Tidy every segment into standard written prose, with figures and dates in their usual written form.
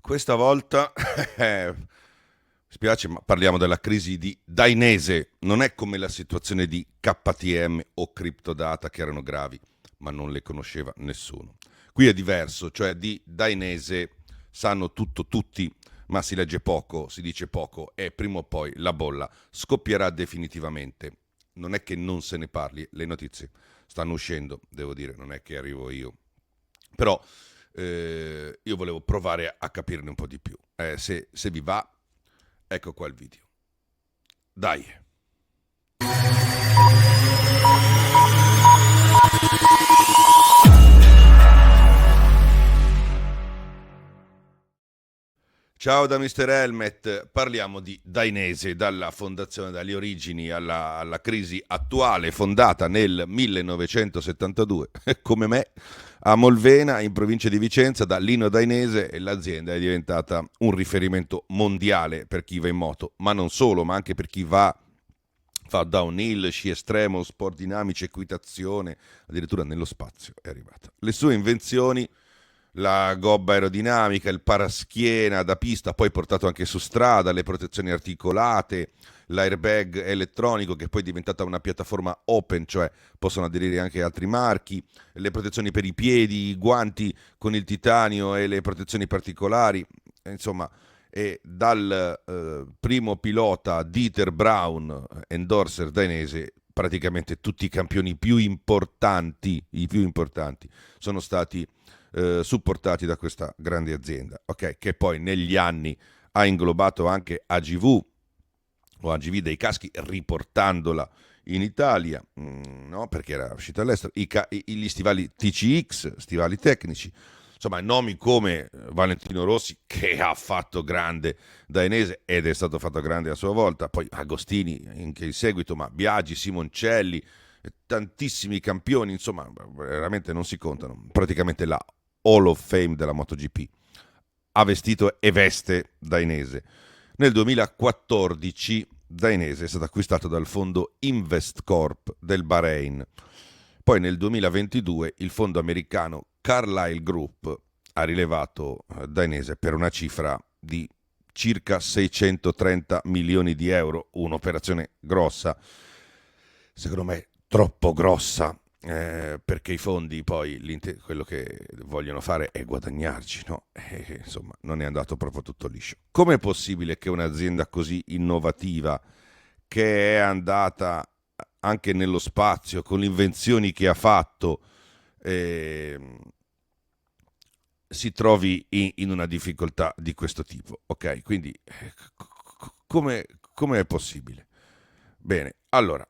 Questa volta, spiace, ma parliamo della crisi di Dainese. Non è come la situazione di KTM o Cryptodata che erano gravi, ma non le conosceva nessuno. Qui è diverso, cioè di Dainese sanno tutto tutti, ma si legge poco, si dice poco e prima o poi la bolla scoppierà definitivamente. Non è che non se ne parli, le notizie stanno uscendo, devo dire, non è che arrivo io. Però io volevo provare a capirne un po' di più. Se vi va, ecco qua il video. Dai. Ciao da Mr. Helmet, parliamo di Dainese, dalla fondazione, dalle origini alla crisi attuale, fondata nel 1972, come me, a Molvena, in provincia di Vicenza, da Lino Dainese, e l'azienda è diventata un riferimento mondiale per chi va in moto, ma non solo, ma anche per chi fa downhill, sci estremo, sport dinamici, equitazione, addirittura nello spazio è arrivata. Le sue invenzioni, la gobba aerodinamica, il paraschiena da pista, poi portato anche su strada, le protezioni articolate, l'airbag elettronico che poi è diventata una piattaforma open, cioè possono aderire anche altri marchi, le protezioni per i piedi, i guanti con il titanio e le protezioni particolari, insomma, e dal primo pilota Dieter Braun, endorser danese, praticamente tutti i più importanti sono stati supportati da questa grande azienda, okay? Che poi negli anni ha inglobato anche AGV o AGV dei caschi, riportandola in Italia, no? Perché era uscita all'estero, gli stivali TCX, stivali tecnici, insomma nomi come Valentino Rossi, che ha fatto grande Dainese ed è stato fatto grande a sua volta, poi Agostini anche in seguito, ma Biagi, Simoncelli, tantissimi campioni, insomma veramente non si contano, praticamente la Hall of Fame della MotoGP ha vestito e veste Dainese. Nel 2014 Dainese è stato acquistato dal fondo Investcorp del Bahrain. Poi nel 2022 il fondo americano Carlyle Group ha rilevato Dainese per una cifra di circa 630 milioni di euro, un'operazione grossa, secondo me troppo grossa, perché i fondi poi quello che vogliono fare è guadagnarci, no? Insomma, non è andato proprio tutto liscio. Com'è possibile che un'azienda così innovativa, che è andata anche nello spazio con le invenzioni che ha fatto, eh, si trovi in una difficoltà di questo tipo? Ok, quindi come è possibile? Bene, allora,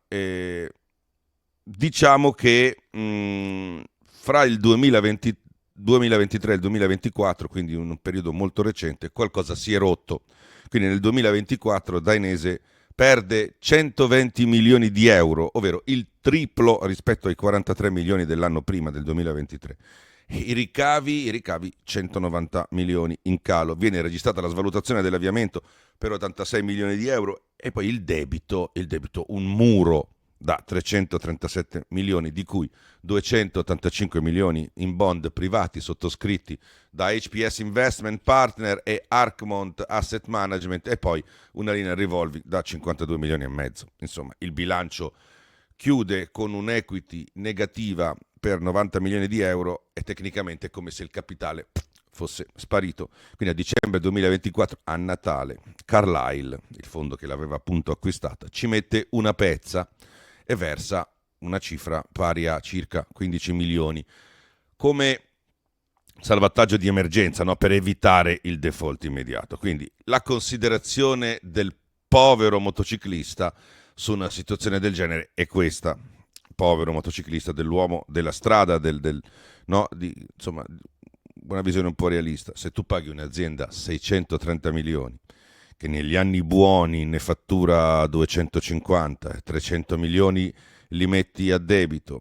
diciamo che fra il 2023 e il 2024, quindi un periodo molto recente, qualcosa si è rotto. Quindi nel 2024 Dainese perde 120 milioni di euro, ovvero il triplo rispetto ai 43 milioni dell'anno prima, del 2023. I ricavi 190 milioni in calo. Viene registrata la svalutazione dell'avviamento per 86 milioni di euro e poi il debito un muro da 337 milioni, di cui 285 milioni in bond privati sottoscritti da HPS Investment Partner e Arcmont Asset Management, e poi una linea revolving da 52 milioni e mezzo. Insomma, il bilancio chiude con un'equity negativa per 90 milioni di euro e tecnicamente è come se il capitale fosse sparito. Quindi a dicembre 2024, a Natale, Carlyle, il fondo che l'aveva appunto acquistata, ci mette una pezza e versa una cifra pari a circa 15 milioni come salvataggio di emergenza, no? Per evitare il default immediato. Quindi la considerazione del povero motociclista su una situazione del genere è questa: povero motociclista, dell'uomo della strada, no? Insomma, una visione un po' realista. Se tu paghi un'azienda 630 milioni, che negli anni buoni ne fattura 250, 300 milioni li metti a debito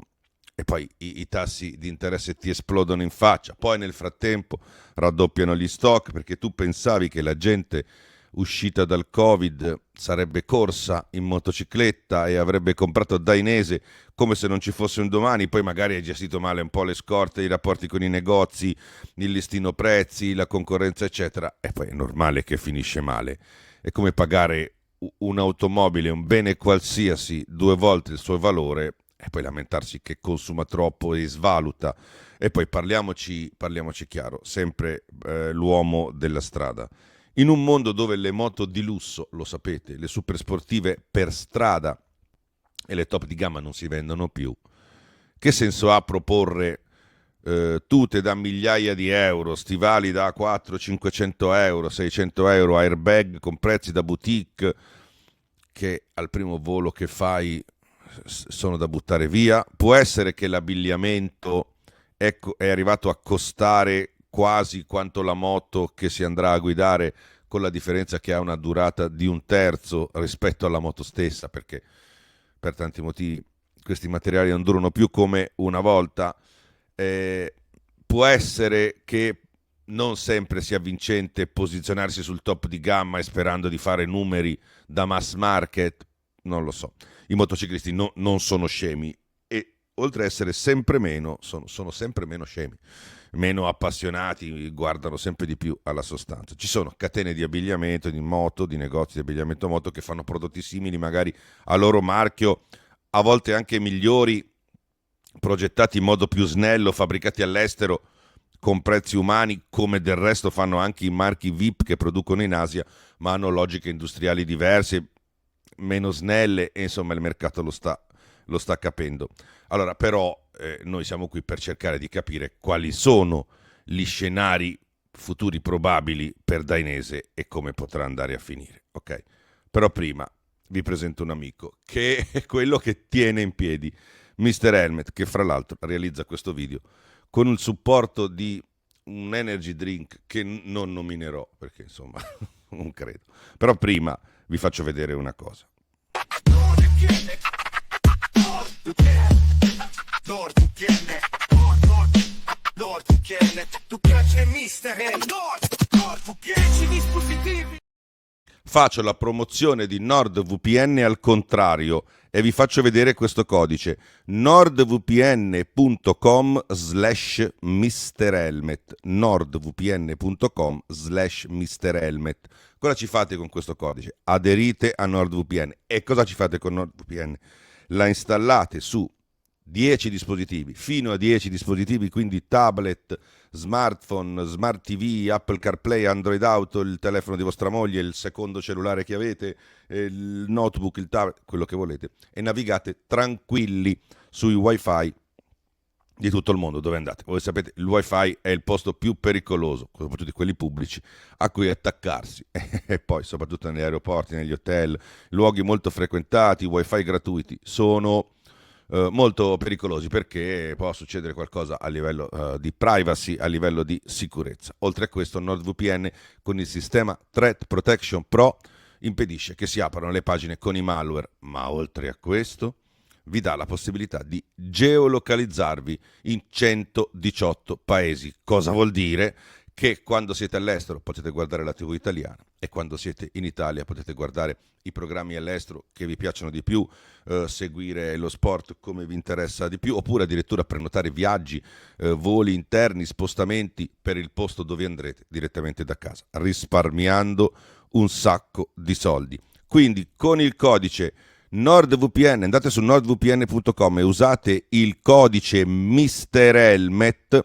e poi i tassi di interesse ti esplodono in faccia, poi nel frattempo raddoppiano gli stock perché tu pensavi che la gente uscita dal Covid sarebbe corsa in motocicletta e avrebbe comprato Dainese come se non ci fosse un domani, poi magari hai gestito male un po' le scorte, i rapporti con i negozi, il listino prezzi, la concorrenza eccetera, e poi è normale che finisce male. È come pagare un'automobile, un bene qualsiasi, 2 volte il suo valore e poi lamentarsi che consuma troppo e svaluta. E poi parliamoci chiaro, sempre l'uomo della strada. In un mondo dove le moto di lusso, lo sapete, le super sportive per strada e le top di gamma non si vendono più, che senso ha proporre tute da migliaia di euro, stivali da 400-500 euro, 600 euro, airbag con prezzi da boutique che al primo volo che fai sono da buttare via? Può essere che l'abbigliamento è arrivato a costare quasi quanto la moto che si andrà a guidare, con la differenza che ha una durata di 1/3 rispetto alla moto stessa, perché per tanti motivi questi materiali non durano più come una volta. Può essere che non sempre sia vincente posizionarsi sul top di gamma e sperando di fare numeri da mass market, non lo so. I motociclisti non sono scemi e oltre a essere sempre meno, sono sempre meno scemi, meno appassionati, guardano sempre di più alla sostanza. Ci sono catene di abbigliamento, di moto, di negozi di abbigliamento moto che fanno prodotti simili magari a loro marchio, a volte anche migliori, progettati in modo più snello, fabbricati all'estero con prezzi umani, come del resto fanno anche i marchi VIP che producono in Asia, ma hanno logiche industriali diverse, meno snelle, e insomma il mercato lo sta capendo. Allora, però, noi siamo qui per cercare di capire quali sono gli scenari futuri probabili per Dainese e come potrà andare a finire, ok? Però prima vi presento un amico che è quello che tiene in piedi Mr. Helmet, che fra l'altro realizza questo video con il supporto di un energy drink che non nominerò perché insomma non credo. Però prima vi faccio vedere una cosa. Faccio la promozione di NordVPN al contrario e vi faccio vedere questo codice: nordvpn.com/MrHelmet, nordvpn.com/MrHelmet. Cosa ci fate con questo codice? Aderite a NordVPN. E cosa ci fate con NordVPN? La installate su 10 dispositivi, fino a 10 dispositivi, quindi tablet, smartphone, smart TV, Apple CarPlay, Android Auto, il telefono di vostra moglie, il secondo cellulare che avete, il notebook, il tablet, quello che volete, e navigate tranquilli sui wifi di tutto il mondo dove andate. Voi sapete, il wifi è il posto più pericoloso, soprattutto di quelli pubblici, a cui attaccarsi. E poi, soprattutto negli aeroporti, negli hotel, luoghi molto frequentati, wifi gratuiti, sono molto pericolosi perché può succedere qualcosa a livello di privacy, a livello di sicurezza. Oltre a questo, NordVPN con il sistema Threat Protection Pro impedisce che si aprano le pagine con i malware, ma oltre a questo vi dà la possibilità di geolocalizzarvi in 118 paesi. Cosa vuol dire? Che quando siete all'estero potete guardare la TV italiana e quando siete in Italia potete guardare i programmi all'estero che vi piacciono di più, seguire lo sport come vi interessa di più, oppure addirittura prenotare viaggi, voli interni, spostamenti per il posto dove andrete direttamente da casa, risparmiando un sacco di soldi. Quindi con il codice NordVPN, andate su nordvpn.com e usate il codice MrHelmet,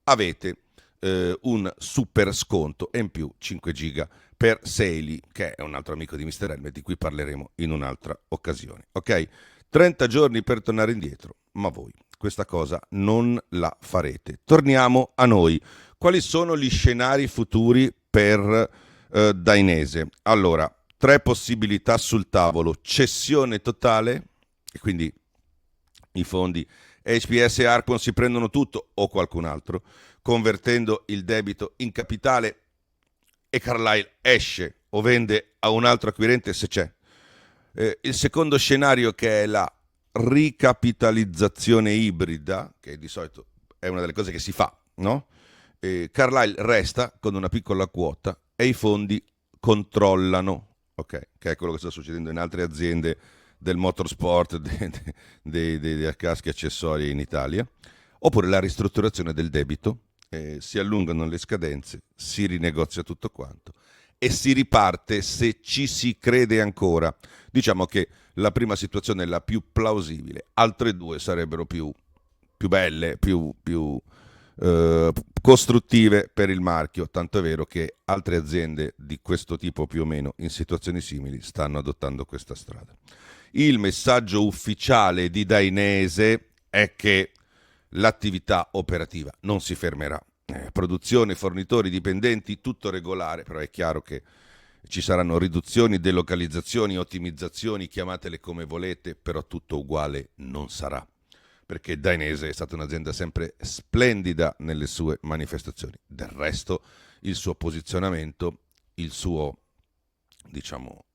avete un super sconto e in più 5 giga per Seili, che è un altro amico di Mr. Helmet di cui parleremo in un'altra occasione. Ok? 30 giorni per tornare indietro, ma voi questa cosa non la farete. Torniamo a noi. Quali sono gli scenari futuri per Dainese? Allora, 3 possibilità sul tavolo: cessione totale, e quindi i fondi HPS e Arcon si prendono tutto o qualcun altro, convertendo il debito in capitale, e Carlyle esce o vende a un altro acquirente se c'è. Il secondo scenario, che è la ricapitalizzazione ibrida, che di solito è una delle cose che si fa, no? Carlyle resta con una piccola quota e i fondi controllano, ok? Che è quello che sta succedendo in altre aziende del motorsport, dei caschi accessori in Italia, oppure la ristrutturazione del debito, si allungano le scadenze, si rinegozia tutto quanto e si riparte se ci si crede ancora. Diciamo che la prima situazione è la più plausibile, altre due sarebbero più belle, più costruttive per il marchio, tanto è vero che altre aziende di questo tipo più o meno in situazioni simili stanno adottando questa strada. Il messaggio ufficiale di Dainese è che l'attività operativa non si fermerà. Produzione, fornitori, dipendenti, tutto regolare, però è chiaro che ci saranno riduzioni, delocalizzazioni, ottimizzazioni, chiamatele come volete, però tutto uguale non sarà, perché Dainese è stata un'azienda sempre splendida nelle sue manifestazioni. Del resto il suo posizionamento, il suo, diciamo,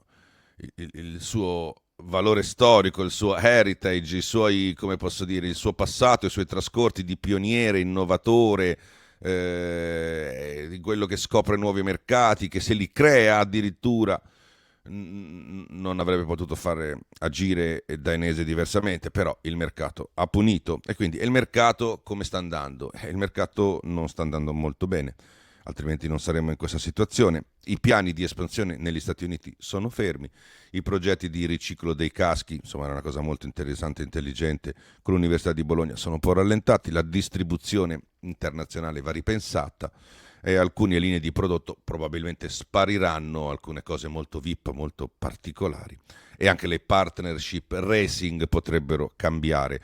il suo valore storico, il suo heritage, i suoi, come posso dire, il suo passato, i suoi trascorsi di pioniere, innovatore, di quello che scopre nuovi mercati, che se li crea addirittura, non avrebbe potuto fare agire Dainese diversamente, però il mercato ha punito. E quindi il mercato come sta andando? Il mercato non sta andando molto bene, altrimenti non saremmo in questa situazione. I piani di espansione negli Stati Uniti sono fermi, i progetti di riciclo dei caschi, insomma era una cosa molto interessante e intelligente, con l'Università di Bologna sono un po' rallentati, la distribuzione internazionale va ripensata e alcune linee di prodotto probabilmente spariranno, alcune cose molto VIP, molto particolari, e anche le partnership racing potrebbero cambiare.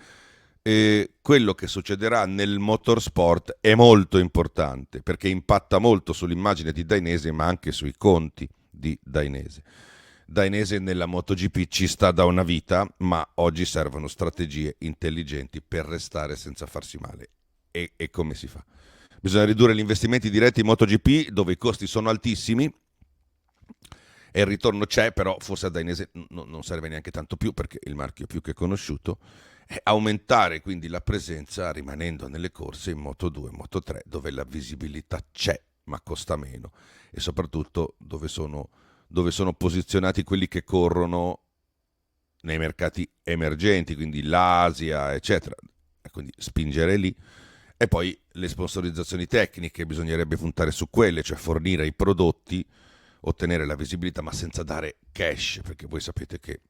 Quello che succederà nel motorsport è molto importante perché impatta molto sull'immagine di Dainese ma anche sui conti di Dainese. Dainese nella MotoGP ci sta da una vita, ma oggi servono strategie intelligenti per restare senza farsi male. E come si fa? Bisogna ridurre gli investimenti diretti in MotoGP dove i costi sono altissimi e il ritorno c'è, però forse a Dainese non serve neanche tanto più perché il marchio è più che conosciuto. Aumentare quindi la presenza rimanendo nelle corse in Moto2 e Moto3 dove la visibilità c'è ma costa meno e soprattutto dove sono posizionati quelli che corrono nei mercati emergenti, quindi l'Asia eccetera, e quindi spingere lì. E poi le sponsorizzazioni tecniche, bisognerebbe puntare su quelle, cioè fornire i prodotti, ottenere la visibilità ma senza dare cash, perché voi sapete che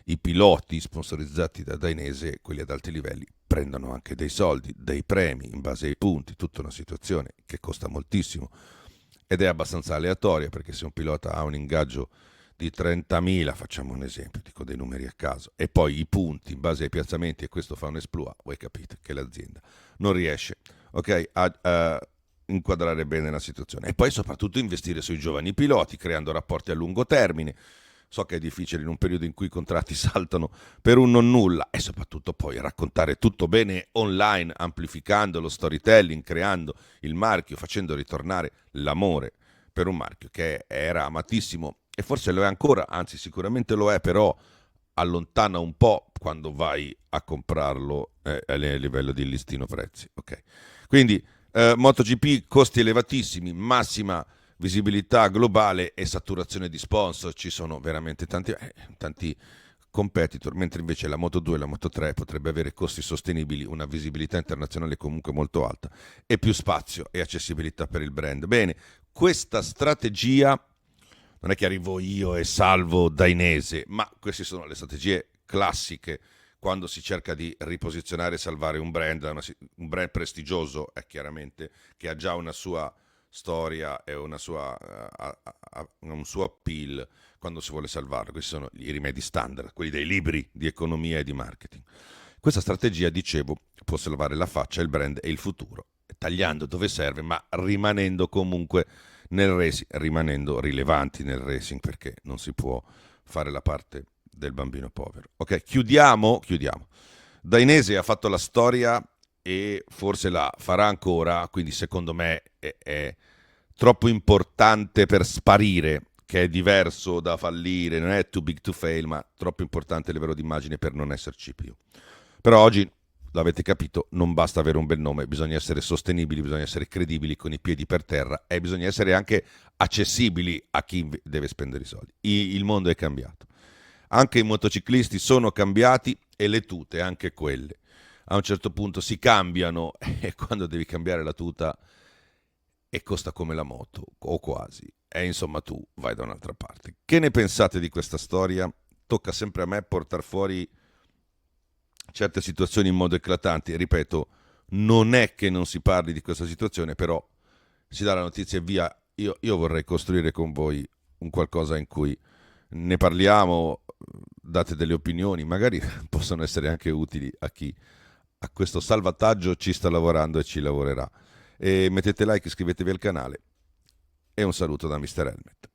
i piloti sponsorizzati da Dainese, quelli ad alti livelli, prendono anche dei soldi, dei premi in base ai punti, tutta una situazione che costa moltissimo ed è abbastanza aleatoria, perché se un pilota ha un ingaggio di 30.000, facciamo un esempio, dico dei numeri a caso, e poi i punti in base ai piazzamenti e questo fa un esploit, voi capite che l'azienda non riesce, okay, a inquadrare bene la situazione. E poi soprattutto investire sui giovani piloti, creando rapporti a lungo termine. So che è difficile in un periodo in cui i contratti saltano per un non nulla e soprattutto poi raccontare tutto bene online, amplificando lo storytelling, creando il marchio, facendo ritornare l'amore per un marchio che era amatissimo e forse lo è ancora, anzi sicuramente lo è, però allontana un po' quando vai a comprarlo a livello di listino prezzi. Okay. Quindi MotoGP, costi elevatissimi, massima visibilità globale e saturazione di sponsor, ci sono veramente tanti competitor, mentre invece la Moto2 e la Moto3 potrebbe avere costi sostenibili, una visibilità internazionale comunque molto alta e più spazio e accessibilità per il brand. Bene, questa strategia non è che arrivo io e salvo Dainese, ma queste sono le strategie classiche quando si cerca di riposizionare e salvare un brand prestigioso, è chiaramente che ha già una sua storia e un suo appeal quando si vuole salvarlo. Questi sono i rimedi standard, quelli dei libri di economia e di marketing. Questa strategia, dicevo, può salvare la faccia, il brand e il futuro, tagliando dove serve, ma rimanendo comunque nel racing, rimanendo rilevanti nel racing, perché non si può fare la parte del bambino povero. Ok, chiudiamo. Dainese ha fatto la storia e forse la farà ancora, quindi secondo me è troppo importante per sparire, che è diverso da fallire, non è too big to fail, ma troppo importante a livello di immagine per non esserci più. Però oggi l'avete capito, non basta avere un bel nome, bisogna essere sostenibili, bisogna essere credibili con i piedi per terra e bisogna essere anche accessibili a chi deve spendere i soldi. Il mondo è cambiato. Anche i motociclisti sono cambiati e le tute, anche quelle. A un certo punto si cambiano e quando devi cambiare la tuta e costa come la moto, o quasi. E insomma tu vai da un'altra parte. Che ne pensate di questa storia? Tocca sempre a me portare fuori certe situazioni in modo eclatante. Ripeto, non è che non si parli di questa situazione, però si dà la notizia e via. Io vorrei costruire con voi un qualcosa in cui ne parliamo, date delle opinioni, magari possono essere anche utili a chi a questo salvataggio ci sta lavorando e ci lavorerà. E mettete like, iscrivetevi al canale e un saluto da Mr. Helmet.